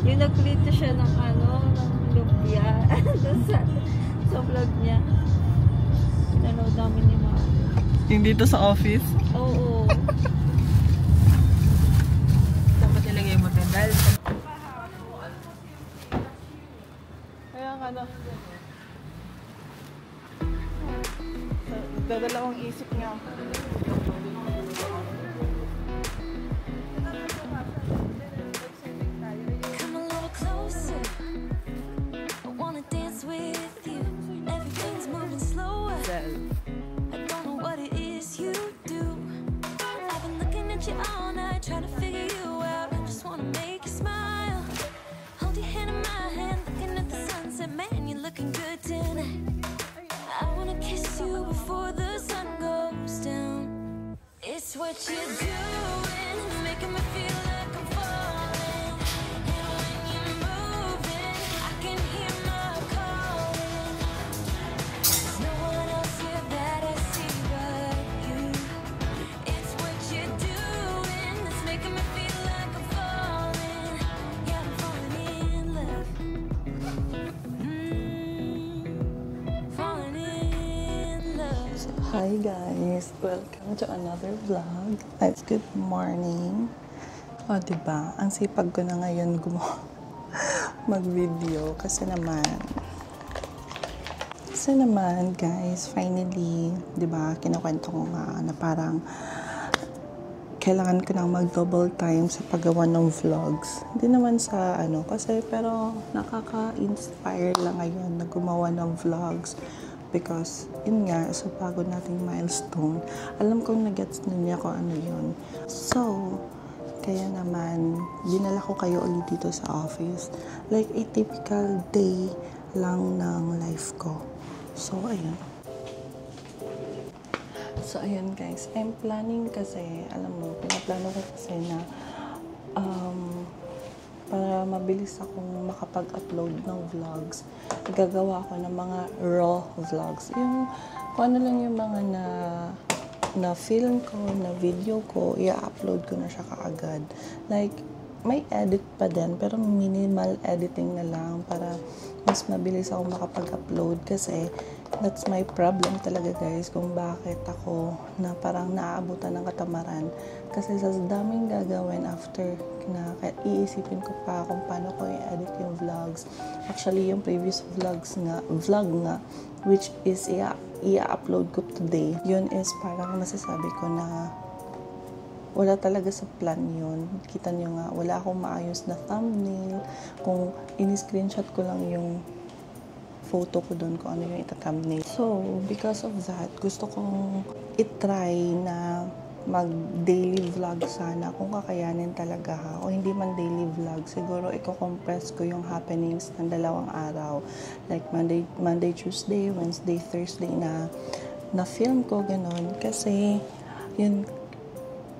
Yung nagprito siya ng ng lumpia. sa vlog niya. Pinanood namin ni Mami. Yung dito sa office? Oo. Dapat ilagay mo din dahil kaya nga na dadalawang isip niya ako. All night trying to figure you out. I just wanna make you smile. Hold your hand in my hand, looking at the sunset. Man, you're looking good tonight. I wanna kiss you before the sun goes down. It's what you're doing, making me feel like I'm falling. And when you're moving, I can hear my calling. There's no one else here that I see but you. It's what you're doing that's making me feel like I'm falling. Yeah, I'm falling in love. Falling in love. Hi guys! Welcome to another vlog. It's good morning. O diba, ang sipag ko na ngayon mag-video kasi naman guys, finally, diba, kinukwento ko nga na parang kailangan ko nang mag-double time sa paggawa ng vlogs. Hindi naman sa kasi pero nakaka-inspire lang ngayon na gumawa ng vlogs. Because, yun nga, sa bago nating milestone, alam kong nag-gets niya kung ano yun. So, kaya naman, dinala ko kayo ulit dito sa office. Like a typical day lang ng life ko. So, ayun. So, ayun guys. I'm planning kasi, alam mo, pinaplano ko kasi na para mabilis akong makapag-upload ng vlogs, gagawa ako ng mga raw vlogs. Yung, kung ano lang yung mga na film ko, na video ko, i-upload ko na siya kaagad. Like, may edit pa din, pero minimal editing na lang para mas mabilis ako makapag-upload kasi that's my problem talaga guys, kung bakit ako na parang naaabutan ng katamaran. Kasi sa daming gagawin after na iisipin ko pa kung paano ko i-edit yung vlogs. Actually, yung previous vlog nga, which is i-upload ko today, yun is parang masasabi ko na wala talaga sa plan yun. Kita nyo nga, wala akong maayos na thumbnail. Kung in-screenshot ko lang yung photo ko doon kung ano yung ita-thumbnail. So, because of that, gusto kong itry na mag-daily vlog sana kung kakayanin talaga ha. O hindi man daily vlog, siguro i-compress ko yung happenings ng 2 araw. Like Monday, Tuesday, Wednesday, Thursday na film ko, ganun. Kasi, yun,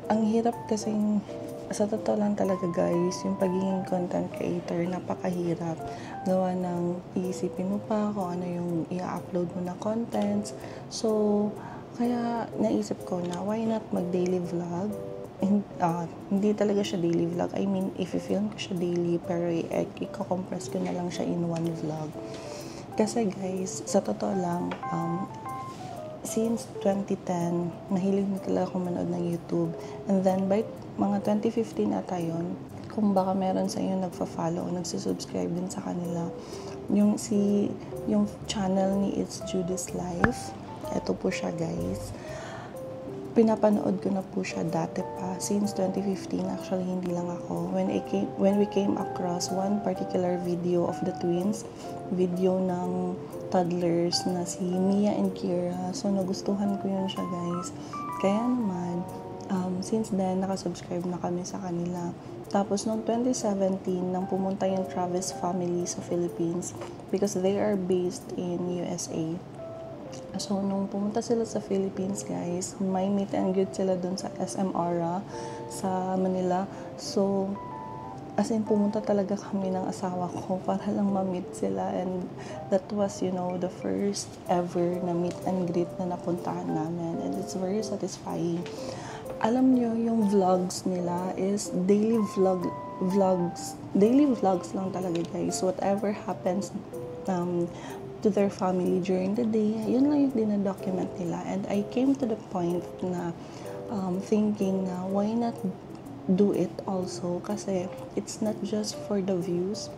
ang hirap kasing, sa totoo lang talaga guys, yung pagiging content creator, napakahirap. Gawa ng iisipin mo pa kung ano yung i-upload mo na contents. So, kaya naisip ko na why not mag-daily vlog? Hindi talaga siya daily vlog. I mean, if-film ko siya daily, pero i-compress ko na lang siya in one vlog. Kasi guys, sa totoo lang, since 2010, nahilig na talaga ako manood ng YouTube. And then, by mga 2015 ata yun, kung baka meron sa inyo nagfa-follow o nagsusubscribe din sa kanila, yung channel ni It's Judy's Life, ito po siya guys. Pinapanood ko na po siya dati pa, since 2015, actually hindi lang ako. When we came across one particular video of the twins, video ng toddlers na si Mia and Kira. So, nagustuhan ko yun siya, guys. Kaya naman, since then, nakasubscribe na kami sa kanila. Tapos, noong 2017, nang pumunta yung Travis family sa Philippines because they are based in USA. So, nung pumunta sila sa Philippines, guys, may meet and greet sila dun sa SM Aura sa Manila. So, as in, pumunta talaga kami ng asawa ko para lang ma-meet sila. And that was, the first ever na meet and greet na napuntahan namin. And it's very satisfying. alam nyo, yung vlogs nila is daily vlogs lang talaga, guys. Whatever happens to their family during the day, yun lang yung dinadocument nila. And I came to the point na thinking na why not do it also, kasi it's not just for the views,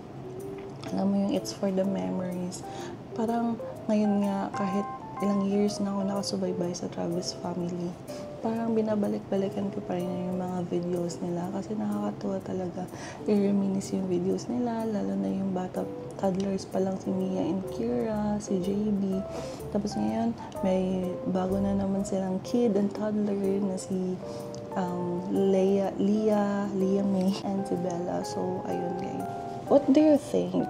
alam mo yung it's for the memories. Parang ngayon nga, kahit ilang years na ako nakasubaybay sa Travis family, parang binabalik-balikan ko pa rin yung mga videos nila kasi nakakatuwa talaga. I-reminisce yung videos nila, lalo na yung bata, toddlers pa lang si Mia and Kira, si JB. Tapos ngayon, may bago na naman silang kid and toddler na si Leah May, and si Bella. So, ayun guys. What do you think?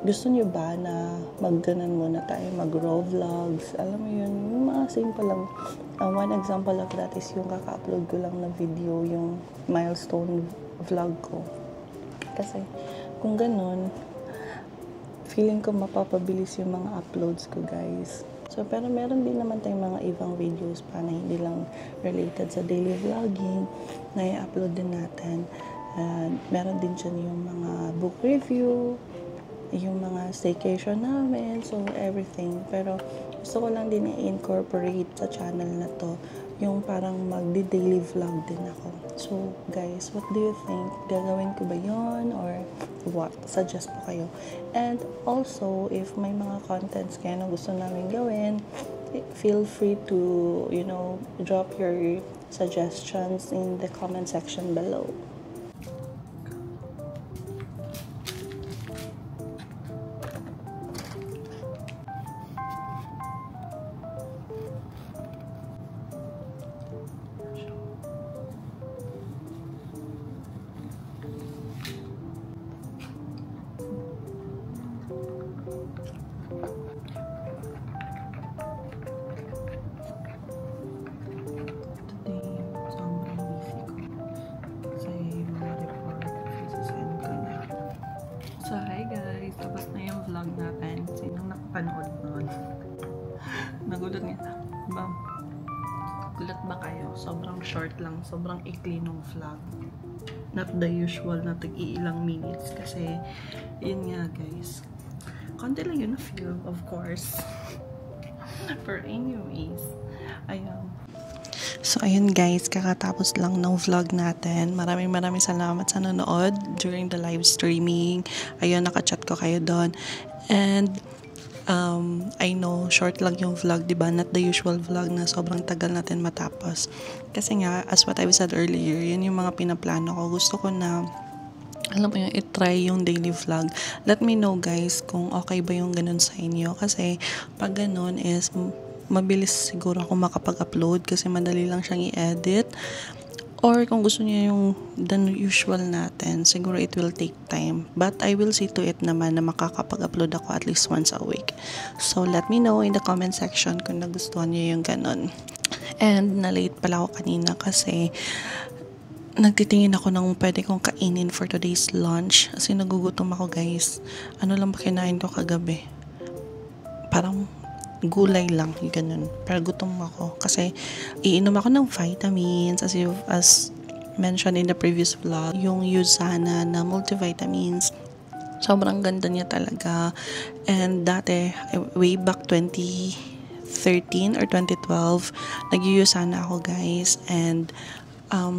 Gusto niyo ba na magganan muna tayo, mag-raw vlogs? Alam mo yun, yung mga simple lang. One example of that is yung kaka-upload ko lang na video, yung milestone vlog ko. Kasi kung ganun, feeling ko mapapabilis yung mga uploads ko, guys. So, pero meron din naman tayong mga ibang videos pa na hindi lang related sa daily vlogging na i-upload din natin. Meron din dyan yung mga book review, yung mga staycation namin, so everything. Pero gusto ko lang din i-incorporate sa channel na to yung parang magdi-daily vlog din ako. So guys, what do you think? Gagawin ko ba yon or what? Suggest po kayo. And also, if may mga contents kayo na gusto namin gawin, feel free to, you know, drop your suggestions in the comment section below. So, hi guys! Tapos na yung vlog natin. Sinong nakapanood nun? Nagulat nga. Gulat ba kayo? Sobrang short lang. Sobrang ikli nung vlog. Not the usual na tag-iilang minutes. Kasi, yun nga guys. Konti lang yun na film, of course. For anyways, ayun. So, ayun guys, kakatapos lang ng vlog natin. Maraming salamat sa nanood during the live streaming. Ayun, nakachat ko kayo doon. And, I know, short lang yung vlog, diba? Not the usual vlog na sobrang tagal natin matapos. Kasi nga, as what I said earlier, yun yung mga pinaplano ko. Gusto ko na, alam mo yun, i-try yung daily vlog. Let me know guys kung okay ba yung ganun sa inyo. Kasi, pag ganun is mabilis siguro ako makapag-upload kasi madali lang siyang i-edit. Or kung gusto niyo yung the usual natin, siguro it will take time. But I will see to it naman na makakapag-upload ako at least once a week. So let me know in the comment section kung nagustuhan niyo yung ganun. And na-late pala ako kanina kasi nagtitingin ako ng pwede kong kainin for today's lunch. Kasi nagugutom ako guys. Ano lang ba kinain ko kagabi? Parang gulay lang, ganun. Pero gutom ako kasi iinom ako ng vitamins as mentioned in the previous vlog, yung Usana na multivitamins. Sobrang ganda niya talaga. And dati, way back 2013 or 2012, nag-Usana ako guys. And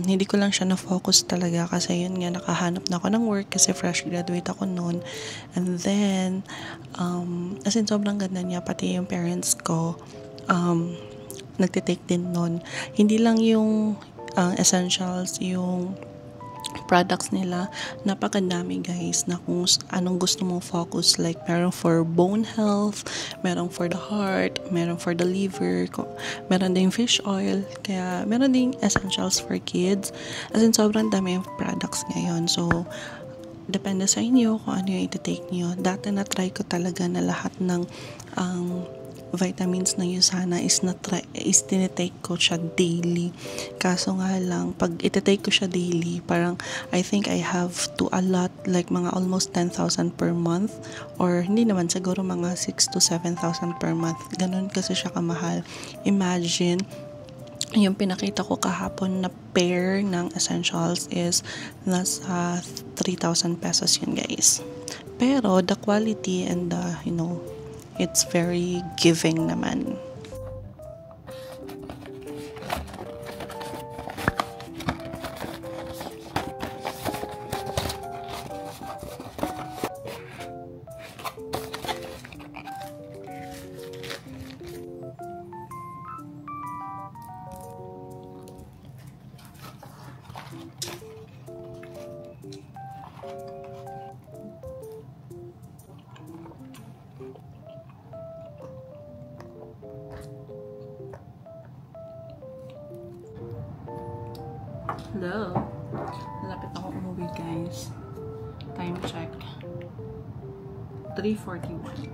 hindi ko lang siya na-focus talaga kasi yun nga, nakahanap na ako ng work kasi fresh graduate ako noon. And then, as in sobrang ganda niya, pati yung parents ko, nagtitake din noon. Hindi lang yung essentials, yung products nila, napakadami guys na kung anong gusto mong focus, like meron for bone health, meron for the heart, meron for the liver, meron din fish oil, kaya meron din essentials for kids. As in sobrang dami yung products ngayon. So depende sa inyo kung ano yung iti-take nyo. Dati na-try ko talaga na lahat ng vitamins na Usana is tinitake ko siya daily. Kaso nga lang, pag iti-take ko siya daily, parang I think I have to allot like mga almost 10,000 per month, or hindi naman, siguro mga 6,000 to 7,000 per month. Ganun kasi siya kamahal. Imagine, yung pinakita ko kahapon na pair ng essentials is nasa 3,000 pesos yun, guys. Pero the quality and the, it's very giving naman. Hello. Malapit ako umuwi, guys. Time check. 3:41.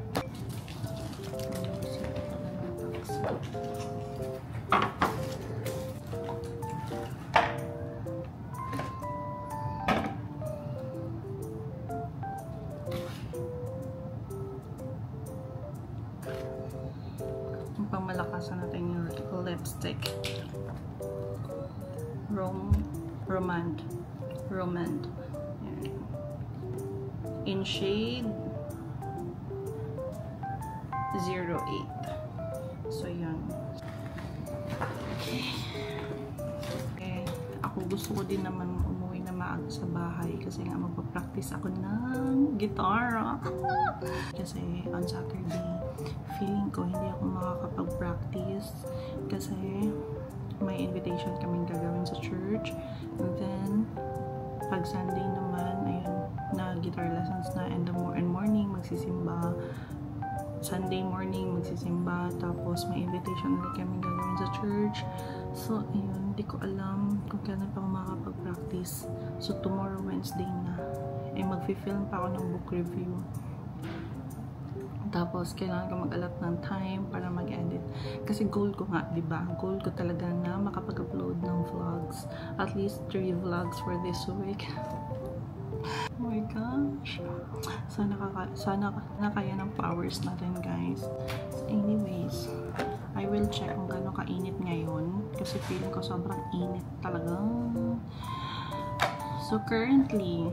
Pamalakasan natin yung lipstick. Romand. In shade 08. So, yan. Okay. Ako gusto ko din naman umuwi na maaga sa bahay kasi nga magpa-practice ako ng guitar. Kasi on Saturday, feeling ko hindi ako makakapag-practice kasi may invitation kaming gagawin sa church. And then, pag Sunday naman, ayun, na guitar lessons na, and morning, magsisimba. Sunday morning, magsisimba. Tapos, may invitation ulit kaming gagawin sa church. So, ayun, hindi ko alam kung kailan pa ako makakapag-practice. So, tomorrow, Wednesday na. Mag-film pa ako ng book review. Tapos, kailangan ko mag-allot ng time para mag-edit. Kasi goal ko nga, diba? Goal ko talaga na makapag-upload ng vlogs. At least 3 vlogs for this week. Oh my gosh. Sana kaya ng powers natin, guys. Anyways, I will check kung gano'ng kainit ngayon. Kasi feeling ko sobrang init talaga. So, currently,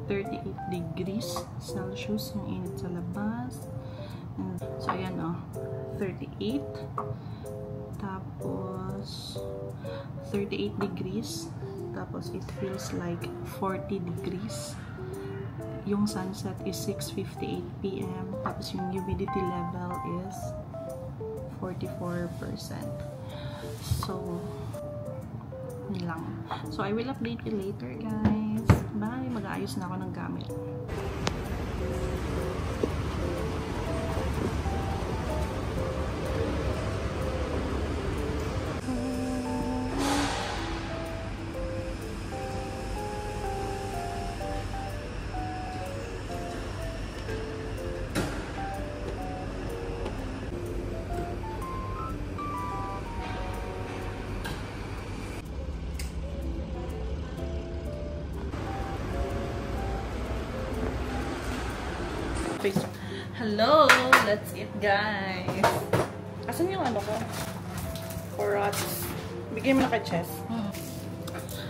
38 degrees Celsius yung init sa labas. So, ayan 38. Tapos, 38 degrees. Tapos, it feels like 40 degrees. Yung sunset is 6:58 p.m. Tapos, yung humidity level is 44%. So, yun lang. So, I will update you later, guys. Bye! Mag-aayos na ako ng gamit. Hello! Let's eat, guys! Asan yung ano ko? Porata. Bigay mo na kay Chess.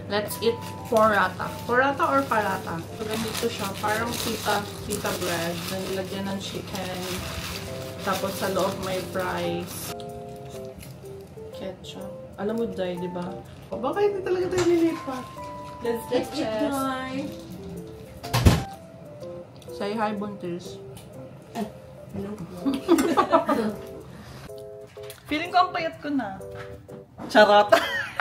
Let's eat porata. Porata or parata? So, ganito siya. Parang pita bread. Nilagyan ng chicken. Tapos sa loob may fries. Ketchup. Alam mo, Day, di ba? O, baka hindi talaga tayo nilipat. Let's eat, Chess. Say hi, Buntis. Hello. Feeling ko ang payat ko na. Charot.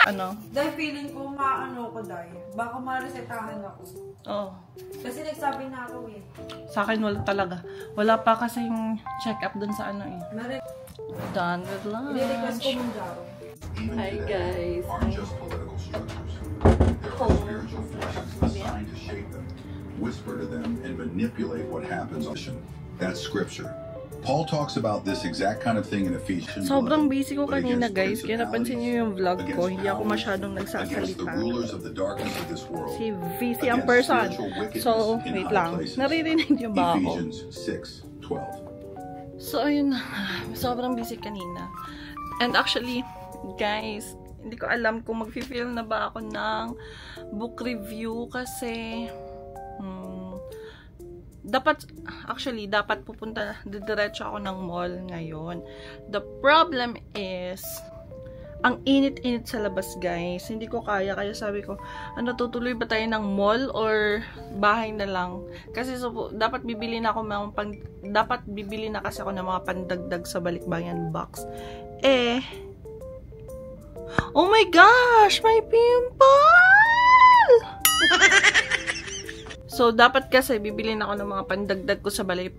Ano? Dahil feeling ko maano ko, Day. Baka maresetahan ako. Oh. Kasi nagsabi na ako eh. Sa akin wala talaga. Wala pa kasi yung check-up dun sa ano eh. Done with lunch. I-request ko mong jaro. Hi guys. Aren't just political structures. There are spiritual forces designed to shape them, whisper to them, and manipulate what happens. That's scripture. Paul talks about this exact kind of thing in Ephesians. Sobrang busy ko kanina, guys. Kaya napansin niyo yung vlog ko. Hindi ako masyadong nagsasalita. Si VC ang person. So, wait lang. Naririnig niyo ba ako? Ephesians 6:12. So, ayun na. Sobrang busy kanina. And actually, Guys, hindi ko alam kung mag-film na ba ako ng book review kasi dapat diretso ako ng mall ngayon. The problem is, ang init-init sa labas, guys. Hindi ko kaya sabi ko, tutuloy ba tayo ng mall or bahay na lang? Kasi dapat bibili na kasi ako ng mga pandagdag sa balikbayan box. Oh my gosh! May pimple! So, dapat kasi bibili na ako ng mga pandagdag ko sa balikbayan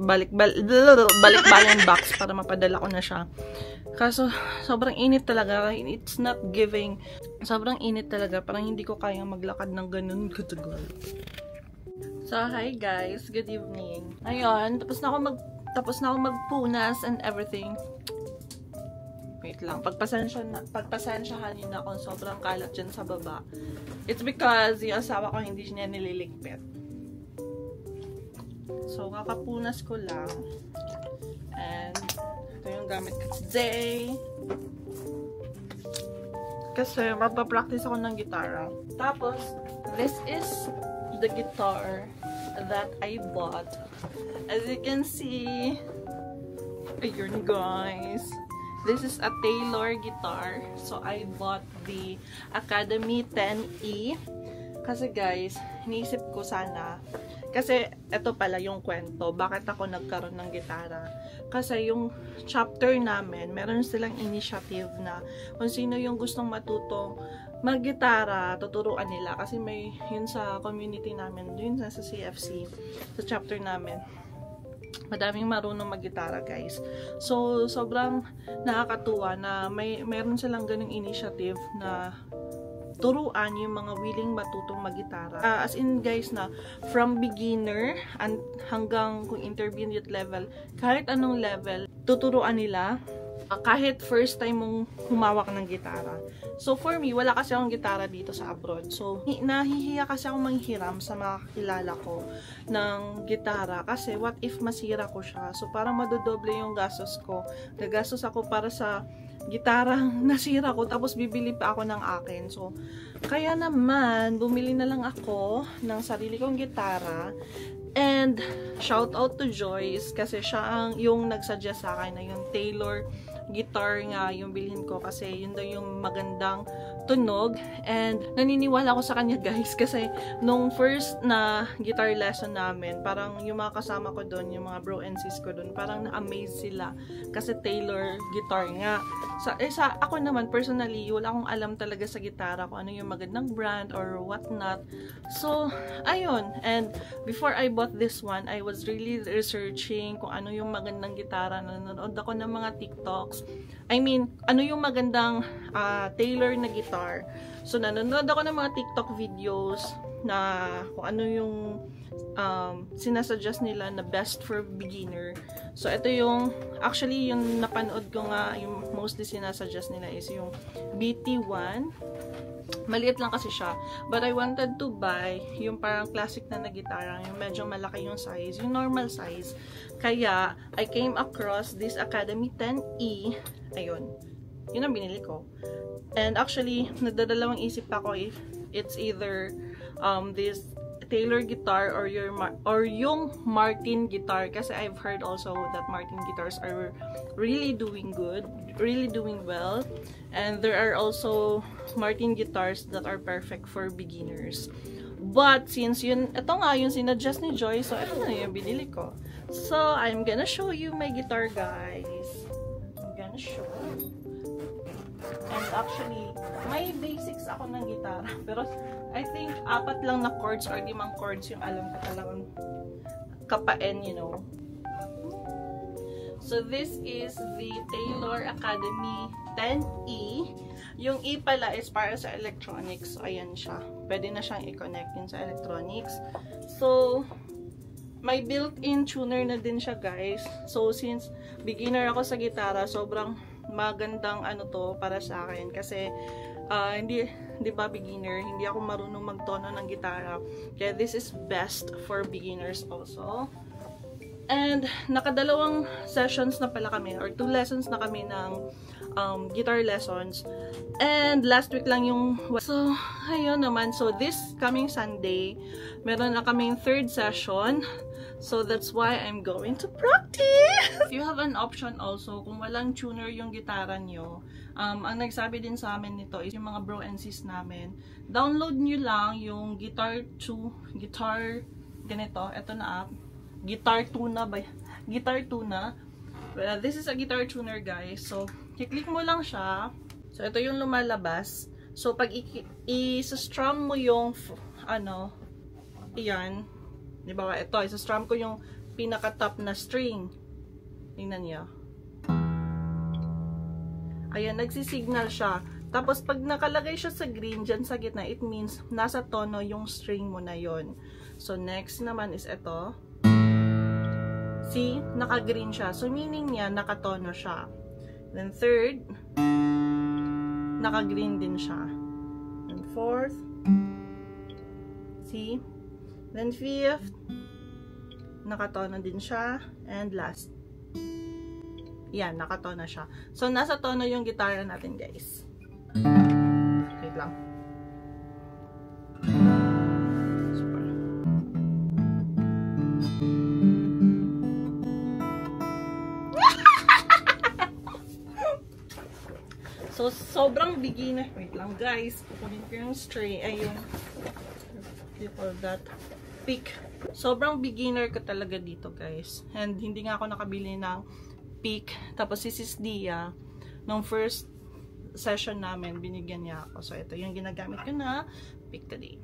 box para mapadala ko na siya. Kaso, sobrang init talaga. It's not giving. Sobrang init talaga. Parang hindi ko kayang maglakad ng ganun katagal. So, hi guys. Good evening. Ayun, tapos na ako magpunas and everything. Wait lang. Pagpasensyahan niyo na kung sobrang kalat dyan sa baba. It's because yung asawa ko hindi niya nililigpit. So, kakapunas ko lang. And, ito yung gamit ko today. Kasi, magpa-practice ako ng gitara. Tapos, this is the guitar that I bought. As you can see, ayun guys. This is a Taylor guitar. So, I bought the Academy 10E. Kasi guys, iniisip ko sana, kasi ito pala yung kwento, bakit ako nagkaroon ng gitara. Kasi yung chapter namin, meron silang initiative na kung sino yung gustong matutong mag-gitara, tuturuan nila. Kasi may yun sa community namin, yun sa CFC, sa chapter namin. Madaming marunong mag-gitara, guys. So, sobrang nakakatuwa na meron silang ganung initiative na turuan yung mga willing matutong mag-gitara. As in, guys, na from beginner hanggang kung intermediate level, kahit anong level, tuturuan nila. Kahit first time mong humawak ng gitara. So, for me, wala kasi akong gitara dito sa abroad. So, nahihiya kasi akong manghiram sa mga kakilala ko ng gitara. Kasi, what if masira ko siya? So, parang madodoble yung gastos ko. Gagastos ako para sa gitarang nasira ko, tapos bibili pa ako ng akin. So, kaya naman, bumili na lang ako ng sarili kong gitara. And, shout out to Joyce, kasi siya yung nagsuggest sa akin na yung Taylor guitar nga yung bilhin ko, kasi yun daw yung magandang tunog. And naniniwala ako sa kanya, guys, kasi nung first na guitar lesson namin, parang yung mga kasama ko doon, yung mga bro and sis ko doon, parang na-amaze sila kasi Taylor guitar nga. Sa ako naman personally, wala akong alam talaga sa gitara kung ano yung magandang brand or what not. So ayun, and before I bought this one, I was really researching kung ano yung magandang gitara. Nanonood ako ng mga TikToks. I mean, ano yung magandang Taylor na guitar. So, nanonood ako ng mga TikTok videos na kung ano yung sinasuggest nila na best for beginner. So, ito yung, actually, yung napanood ko nga, yung mostly sinasuggest nila is yung BT1. Maliit lang kasi siya. But I wanted to buy yung parang classic na gitara, yung medyo malaki yung size, yung normal size. Kaya, I came across this Academy 10E. Ayun. Yun ang binili ko. And actually, nagdadalawang isip ako if it's either this Taylor guitar or yung Martin guitar, kasi I've heard also that Martin guitars are really doing good, really doing well, and there are also Martin guitars that are perfect for beginners. But since ito nga yung sinuggest ni Joy, so ito na yung binili ko. So I'm gonna show you my guitar, guys. I'm gonna show you. And actually, may basics ako ng gitara, pero I think 4 lang na chords or 5 chords yung alam ko talagang kapain, you know. So this is the Taylor Academy 10E. Yung E pala is para sa electronics. So ayan siya. Pwede na siyang i-connect yun sa electronics. So may built-in tuner na din siya, guys. So since beginner ako sa gitara, sobrang magandang to para sa akin, kasi hindi ba beginner, hindi ako marunong magtono ng gitara, kaya this is best for beginners also. And nakadalawang sessions na pala kami, or 2 lessons na kami ng guitar lessons. And last week lang yung... So, ayun naman. So, this coming Sunday, meron na kaming 3rd session. So, that's why I'm going to practice! You have an option also, kung walang tuner yung gitara nyo. Ang nagsabi din sa amin nito is yung mga bro and sis namin. Download nyo lang yung Guitar ganito, ito na app. Guitar Tuna ba? Guitar Tuna. Well, this is a guitar tuner, guys. So, i-click mo lang siya. So, ito yung lumalabas. So, pag i-strum mo yung iyan. Di ba? Ito, i-strum ko yung pinaka-top na string. Tingnan niyo. Ayan, nagsisignal siya. Tapos, pag nakalagay siya sa green, dyan sa gitna, it means nasa tono yung string mo na yon. So, next naman is ito. See? Naka-green siya. So, meaning niya, nakatono siya. Then, 3rd, naka-green din siya. Then, 4th, see? Then, 5th, nakatono din siya. And last, yan, nakatono siya. So, nasa tono yung gitara natin, guys. Wait lang. Super. So, sobrang beginner. Wait lang, guys. Kukunin ko yung string. Ay, yung you call that? Pick. Sobrang beginner ka talaga dito, guys. And hindi nga ako nakabili ng pick. Tapos si Sis Dia, nung first session namin, binigyan niya ako. So, ito yung ginagamit ko na pick today.